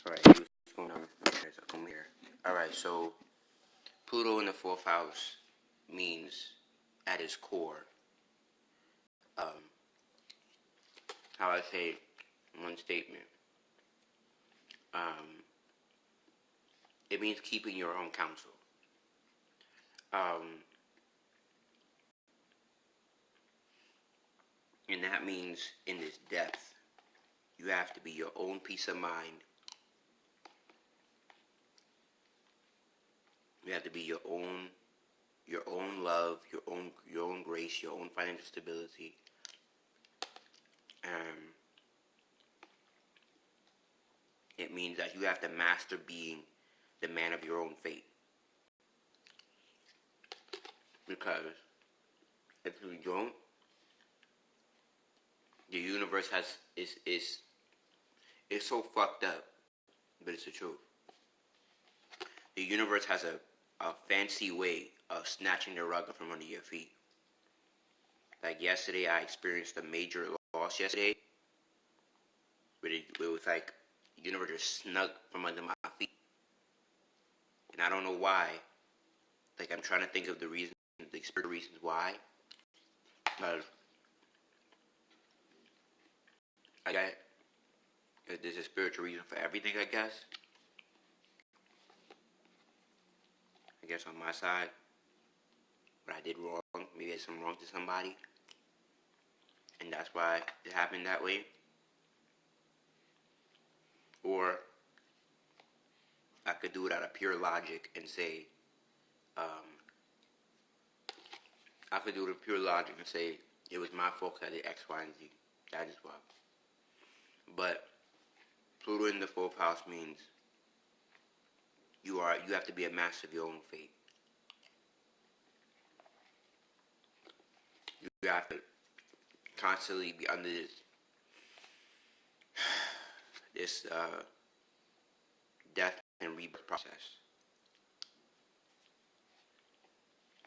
Alright, what's going on? Okay, so come here. Alright, so Pluto in the fourth house means at its core, um, how I say one statement, um, it means keeping your own counsel. Um, and that means in this depth, you have to be your own peace of mind. You have to be your own love, your own grace, your own financial stability. It means that you have to master being the man of your own fate. Because if you don't, the universe is so fucked up, but it's the truth. The universe has a fancy way of snatching the rug from under your feet. Like yesterday, I experienced a major loss yesterday. It was like the universe just snuck from under my feet. And I don't know why. Like, I'm trying to think of the reasons why. But there's a spiritual reason for everything, I guess. I guess on my side, what I did wrong, maybe I did something wrong to somebody. And that's why it happened that way. Or I could do it out of pure logic and say, it was my fault because I did X, Y, and Z. That is why. But Pluto in the fourth house means you have to be a master of your own fate. You have to constantly be under this death and rebirth process.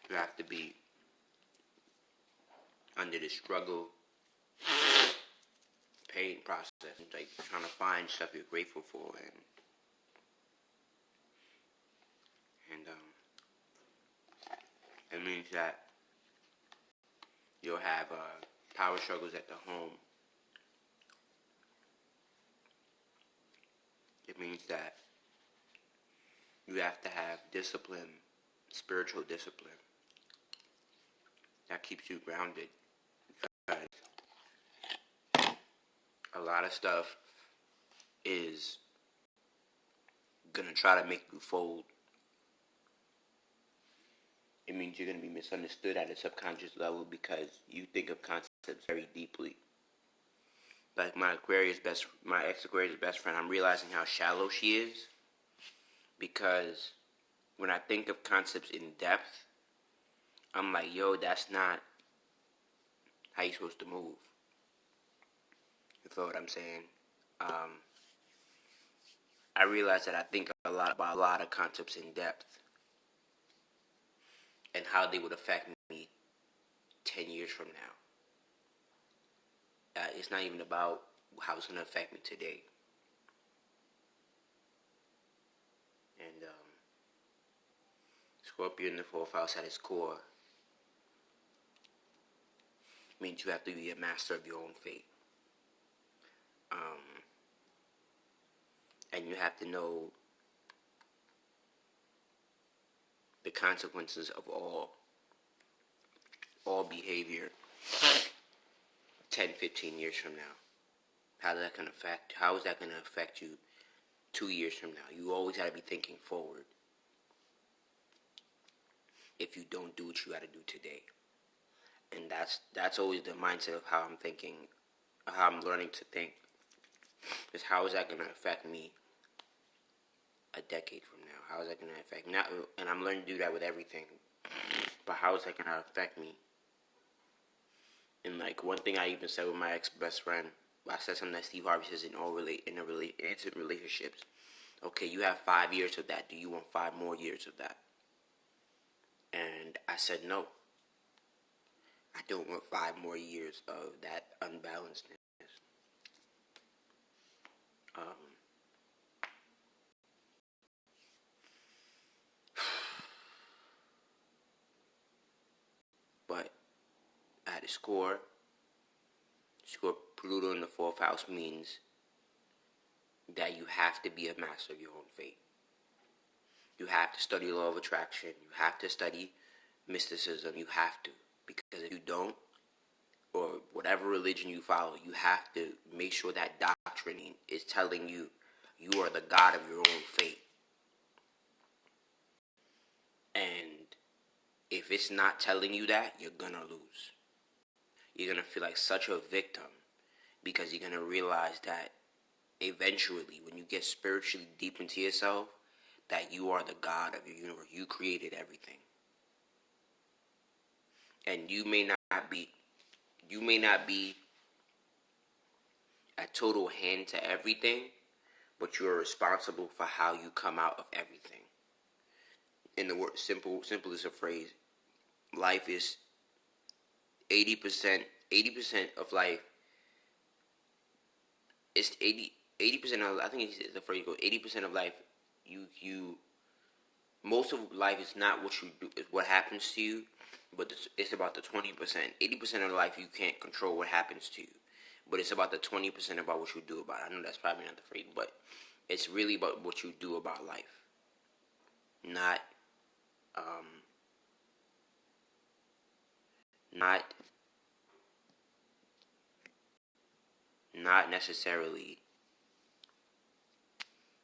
You have to be under the struggle, pain process, like trying to find stuff you're grateful for, and it means that you'll have power struggles at the home. It means that you have to have discipline, spiritual discipline, that keeps you grounded. Because a lot of stuff is gonna try to make you fold. It means you're gonna be misunderstood at a subconscious level because you think of concepts very deeply. Like my ex-Aquarius best friend, I'm realizing how shallow she is, because when I think of concepts in depth, I'm like, yo, that's not how you're supposed to move. You feel what I'm saying? I realize that I think about a lot of concepts in depth and how they would affect me 10 years from now. It's not even about how it's going to affect me today. And Scorpio in the fourth house at its core means you have to be a master of your own fate. And you have to know the consequences of all behavior 10, 15 years from now. How is that going to affect you 2 years from now? You always got to be thinking forward. If you don't do what you got to do today. And that's always the mindset of how I'm thinking, how I'm learning to think. Is how is that going to affect me a decade from now? How is that going to affect now? And I'm learning to do that with everything. But how is that going to affect me? And like one thing I even said with my ex-best friend, I said something that Steve Harvey says in intimate relationships. Okay, you have 5 years of that. Do you want 5 more years of that? And I said no. I don't want 5 more years of that unbalancedness. the score Pluto in the fourth house means that you have to be a master of your own fate. You have to study law of attraction. You have to study mysticism. You have to. Because if you don't, or whatever religion you follow, you have to make sure that doctrine is telling you you are the god of your own fate. And if it's not telling you that, you're gonna lose. You're gonna feel like such a victim because you're gonna realize that eventually, when you get spiritually deep into yourself, that you are the god of your universe. You created everything. And you may not be a total hand to everything, but you are responsible for how you come out of everything. In the word simplest of phrase, life is 80% of life. It's 80% of, I think it's the phrase goes, 80% of life you most of life is not what you do, it's what happens to you, but it's about the 20%. 80% of life you can't control what happens to you, but it's about the 20% about what you do about it. I know that's probably not the phrase, but it's really about what you do about life, not not not necessarily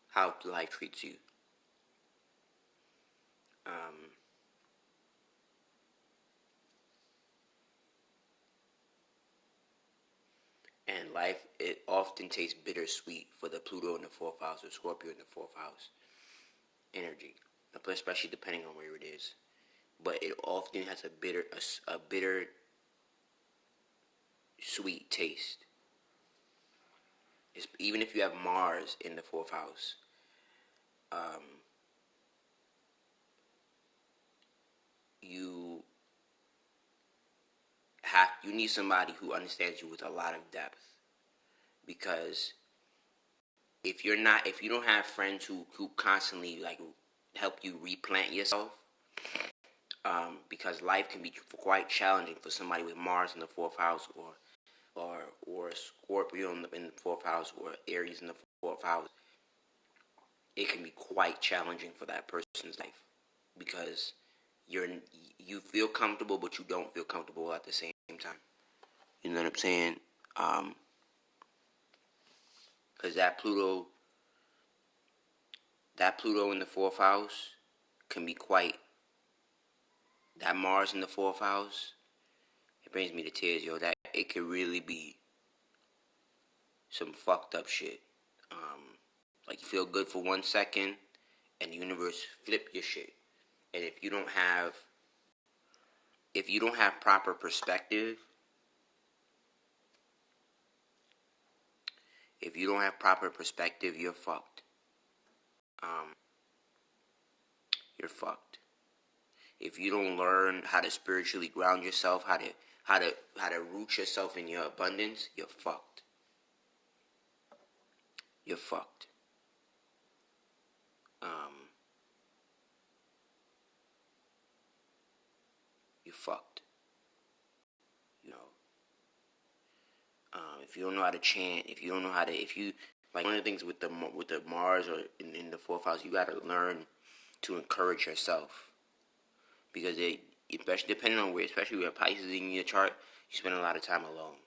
how life treats you. And life, it often tastes bittersweet for the Pluto in the fourth house or Scorpio in the fourth house energy, especially depending on where it is. But it often has a bitter sweet taste. Even if you have Mars in the fourth house, you you need somebody who understands you with a lot of depth, because if you don't have friends who constantly like help you replant yourself, because life can be quite challenging for somebody with Mars in the fourth house, or Scorpio in the fourth house, or Aries in the fourth house. It can be quite challenging for that person's life, because you feel comfortable, but you don't feel comfortable at the same time. You know what I'm saying? Because that Pluto in the fourth house can be quite. That Mars in the fourth house, it brings me to tears, yo. That it could really be some fucked up shit. Like you feel good for 1 second, and the universe flip your shit. And if you don't have proper perspective, you're fucked. You're fucked. If you don't learn how to spiritually ground yourself, how to root yourself in your abundance, you're fucked. You're fucked. You're fucked. You know. If you don't know how to chant, if you like one of the things with the Mars or in the fourth house, you got to learn to encourage yourself, because especially depending on where, especially where Pisces in your chart, you spend a lot of time alone.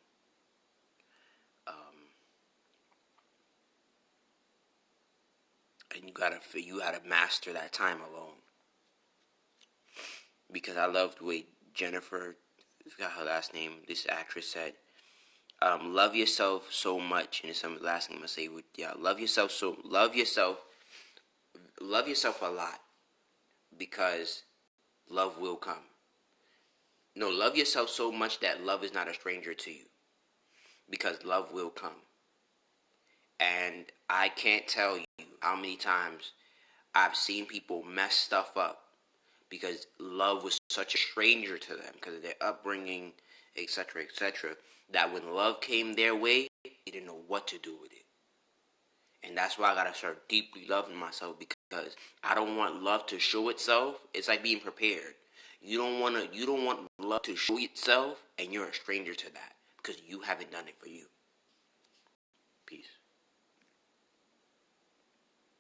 And you gotta master that time alone. Because I love the way Jennifer, I forgot her last name, this actress said, love yourself so much, and it's some last thing I'm gonna say with love yourself a lot, because love will come. No, love yourself so much that love is not a stranger to you, because love will come. And I can't tell you how many times I've seen people mess stuff up because love was such a stranger to them, because of their upbringing, etc., that when love came their way, they didn't know what to do with it. And that's why I gotta start deeply loving myself, because I don't want love to show itself. It's like being prepared. You don't want love to show itself, and you're a stranger to that because you haven't done it for you. Peace.